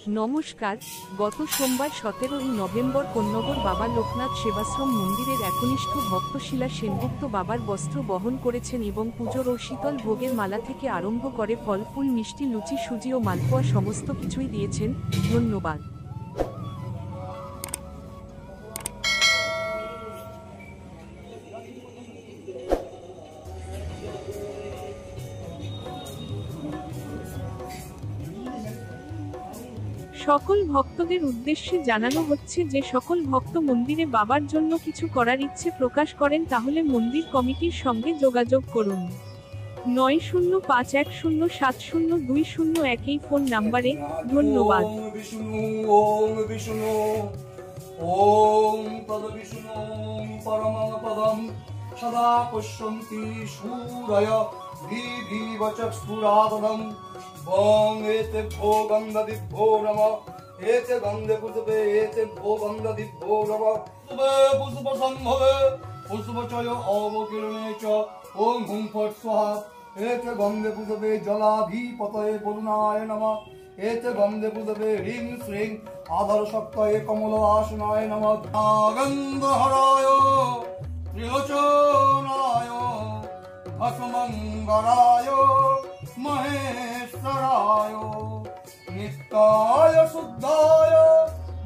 নমস্কার। গত সোমবার 17 নভেম্বর কোন্নগর বাবা লোকনাথ সেবাশ্রম মন্দিরের একনিষ্ঠ ভক্ত শিলা সেনগুপ্ত বাবার বস্ত্র বহন করেছেন এবং পুজোর ও শীতল ভোগের মালা থেকে আরম্ভ করে ফল ফুল মিষ্টি লুচি সুজি ও মালপোয়া সমস্ত কিছুই দিয়েছেন। ধন্যবাদ। সকল ভক্তদের উদ্দেশ্যে জানানো হচ্ছে যে সকল ভক্ত মন্দিরে বাবার জন্য কিছু করার ইচ্ছে প্রকাশ করেন তাহলে মন্দির কমিটির সঙ্গে যোগাযোগ করুন। 9051070201 এই ফোন নাম্বারে। ধন্যবাদ। সদা পশ্যন্তি সূরয় বিধিবচস্ফুরাদনম বং এতে ভোগন্ধদিভ্যো নমঃ এতে গন্ধে পুষ্পে এতে ভোগন্ধদিভ্যো নমঃ পুষ্প সম্ভবে পুষ্পচয় অবকিরণে চ ওম হুম ফট স্বাহা এতে গন্ধে পুষ্পে জলাধিপতয়ে বরুণায় নমঃ এতে গন্ধে পুষ্পে হ্রিং শ্রীং আধার শক্তয়ে কমল আসনায় নমঃ গন্ধহরায় ত্রিলোচনায় असमंगलाय महेश्वराय नित्याय शुद्धाय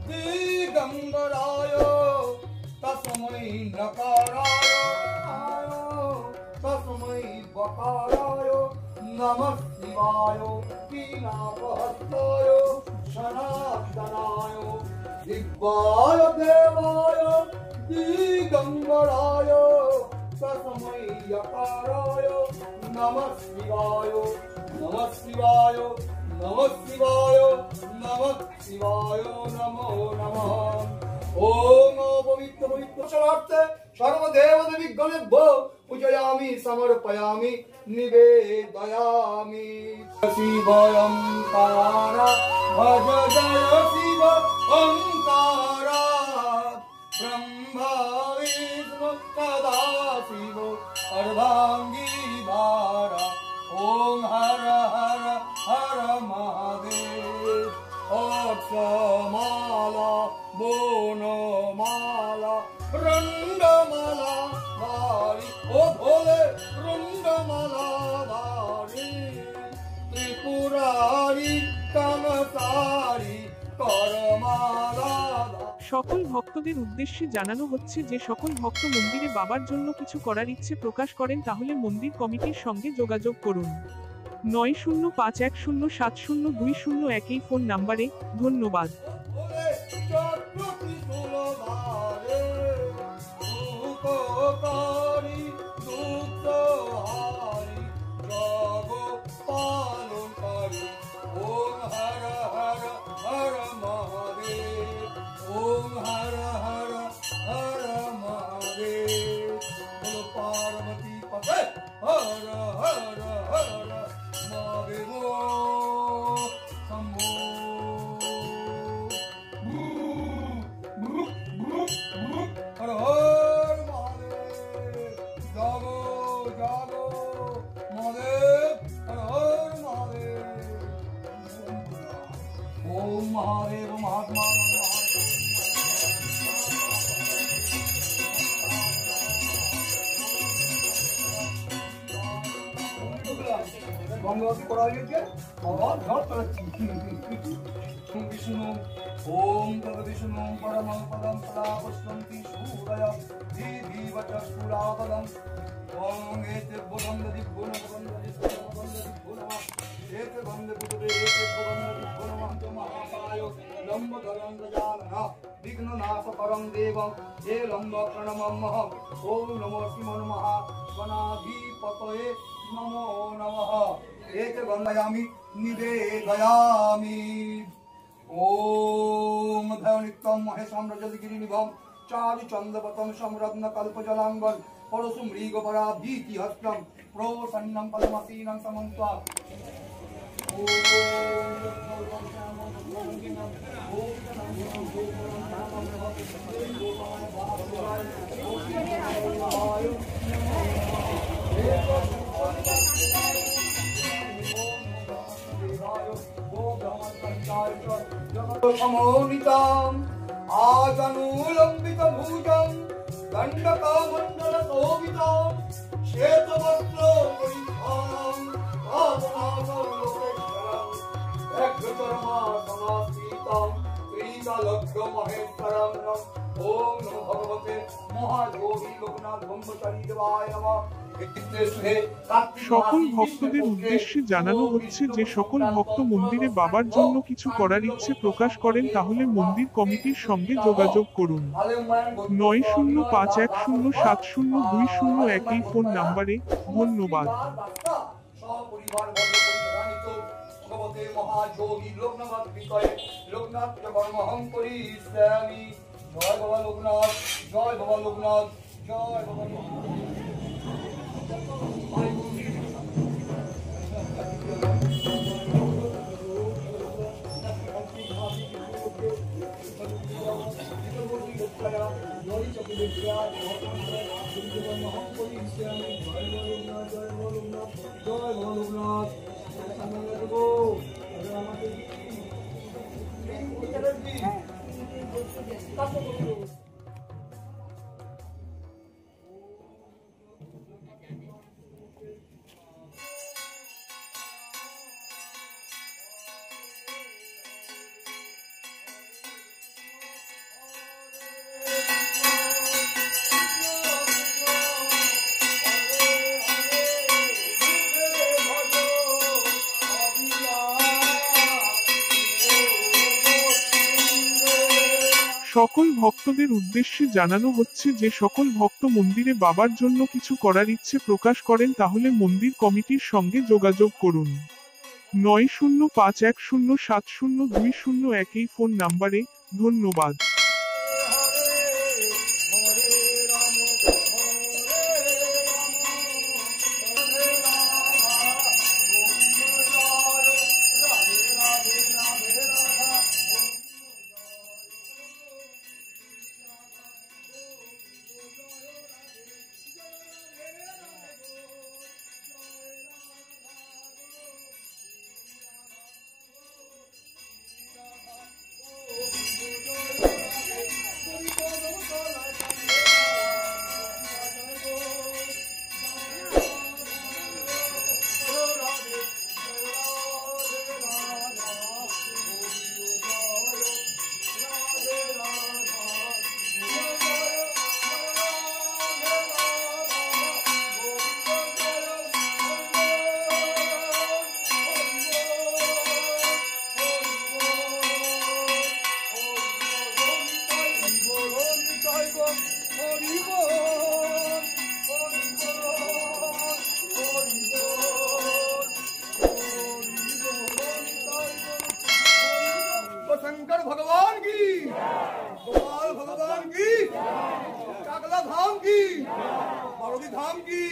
दिगंबराय तस्मै नकाराय तस्मै बकाराय नमः शिवाय कीनापहस्ताय सनातनाय दिव्याय देवाय दिगंबराय तस्मै यकाराय नमः शिवाय नमः शिवाय नमः शिवाय नमः शिवाय नमो नमः। ओम पवित्र पवित्र शरणार्थे सर्वदेव देवीगणेभ्यो पूजयामि समर्पयामि निवेदयामि। शिवयं तारा भज जय शिव ओंकारा ब्रह्मा विष्णु सदा शिव अर्धांगी धारा ओम हर हर हर महादेव अक्षमाला बोनमाला रुंडमाला धारी ओ भोले रुंडमाला धारी त्रिपुरारी कामतारी करमाला। সকল ভক্তদের উদ্দেশ্যে জানানো হচ্ছে যে সকল ভক্ত মন্দিরে বাবার জন্য কিছু করার ইচ্ছে প্রকাশ করেন তাহলে মন্দির কমিটির সঙ্গে যোগাযোগ করুন। 9051070201 এই ফোন নাম্বারে। ধন্যবাদ। ओम हर हर हर महादेव बोलो पार्वती पते हर हर हर महादेव शंभो हर हर महादेव जागो जागो महादेव हर हर महादेव ओम महादेव महात्मा विष्णु ओम तद विष्णु परमं पदं सदा पश्यन्ति सूरय दीधिवचस्फुरादनं ओम एते बुद्धं एते बंदे बुद्धे एते बुद्धं महाकाय लंबधरं गजानन विघ्ननाशकरं देवं हे लंब प्रणमः ओम नमो शिवाय गणाधिपतये नमो नमः। एते वन्दयामि निवेदयामि। ओम धनिकं महेशं रजतगिरिनिभं चारुचन्द्रवतं संरत्न कल्पजलांगं परशु मृगपराभीतिहस्तं प्रोसन्नं पद्मसीनं समन्त्वा সমোনিতাম আজানুলম্বিত ভুজং দণ্ডকামণ্ডল শোভিতম শ্বেতবস্ত্র পরিধানম পাবনাসর্বশ্রেষ্ঠম একচরমা সমাস্তিতম ত্রিকালগ্ন মহেশ্বরম ওম নমো ভগবতে মহাযোগী লোকনাথ ব্রহ্মচারী দেবায় নমঃ। সকল ভক্তদের উদ্দেশ্যে জানানো হচ্ছে যে সকল ভক্ত মন্দিরে বাবার জন্য কিছু করার ইচ্ছে প্রকাশ করেন তাহলে মন্দির কমিটির সঙ্গে যোগাযোগ করুন 9051070201 এই ফোন নাম্বারে। ধন্যবাদ। ভগবতে মহাযোগী লোকনাথ বিষয়ে লোকনাথ কর্মহং করিষ্যামি। জয় বাবা লোকনাথ, জয় বাবা লোকনাথ, জয় বাবা লোকনাথ। সকল ভক্তদের উদ্দেশ্যে জানানো হচ্ছে যে সকল ভক্ত মন্দিরে বাবার জন্য কিছু করার ইচ্ছে প্রকাশ করেন তাহলে মন্দির কমিটির সঙ্গে যোগাযোগ করুন 9051070201 এই ফোন নাম্বারে। ধন্যবাদ। शंकर भगवान की, गोपाल भगवान की, चाकला धाम की, बारोदी धाम की,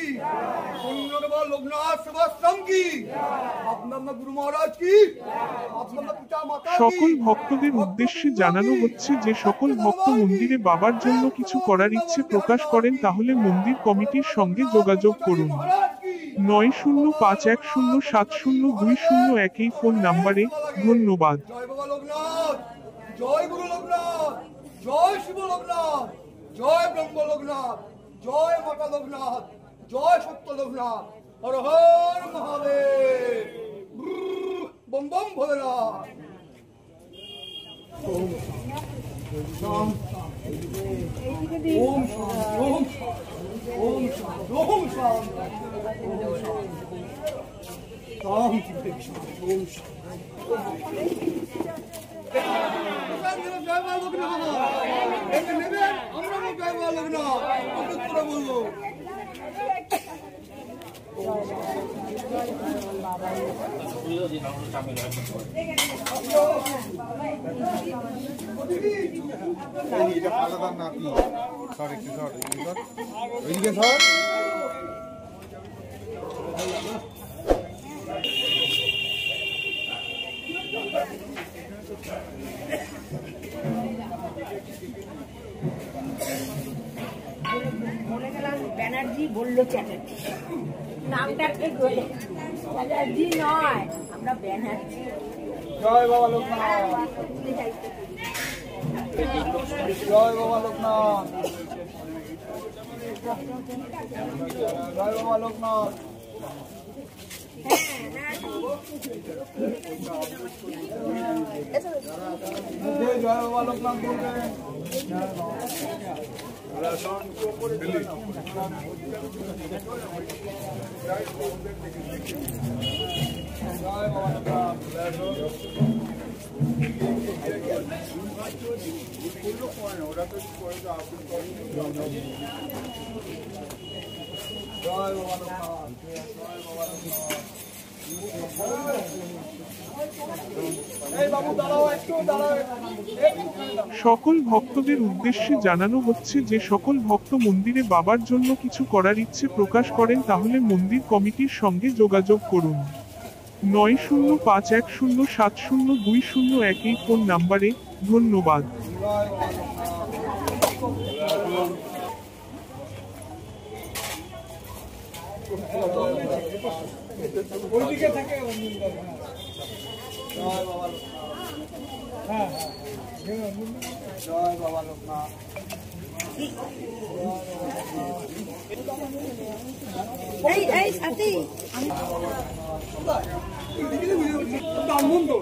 पुण्य के बाद लोकनाथ सेवाश्रम की, अपना गुरु महाराज की, अपना पिता माता की। সকল ভক্তদের উদ্দেশ্যে জানানো হচ্ছে যে সকল ভক্ত মন্দিরে বাবার জন্য কিছু করার ইচ্ছে প্রকাশ করেন তাহলে মন্দির কমিটির সঙ্গে যোগাযোগ করুন 9051070201 এই ফোন নাম্বারে। ধন্যবাদ। জয় বাবা লোকনাথ, জয় গুরু লোকনাথ, জয় শিব লোকনাথ, জয় ব্রহ্ম লোকনাথ, জয় মাতা লোকনাথ, জয় সত্য লোকনাথ, হর হর মহাদেব, বম বম ভোলেনাথ। ওম শান্তি, ওম শান্তি, ওম শান্তি, ওম শান্তি, ওম শান্তি। জয় বাবা লোকনাথ, এটা নেবেন, আমরা জয় বাবা লোকনাথ করে বলবো। আলাদা নাতি সর একটু সর ওইদিকে সর। বলে গেলাম ব্যানার্জি বললো চ্যাটার্জি, নামটা ঠিক বলে চ্যাটার্জি নয়, আমরা ব্যানার্জি। জয় বাবা লোকনাথ। জয় বাবা লোকনাথ, জয় বাবা লোকনাথ। জয় বাবা লোকনাথ বলবেন। জয় বাবা লোকনাথ। জয় বাবা লোকনাথ, জয় বাবা লোকনাথ। এই বাবু দাঁড়াও, একটু দাঁড়াও। সকল ভক্তদের উদ্দেশ্যে জানানো হচ্ছে যে সকল ভক্ত মন্দিরে বাবার জন্য কিছু করার ইচ্ছে প্রকাশ করেন তাহলে মন্দির কমিটির সঙ্গে যোগাযোগ করুন 9051070201 এই ফোন নাম্বারে। ধন্যবাদ। ওইদিকে থাকে জয় বাবা লোকনাথ, হ্যাঁ জয় বাবা লোকনাথ। এই সাথী ব্রাহ্মণ তো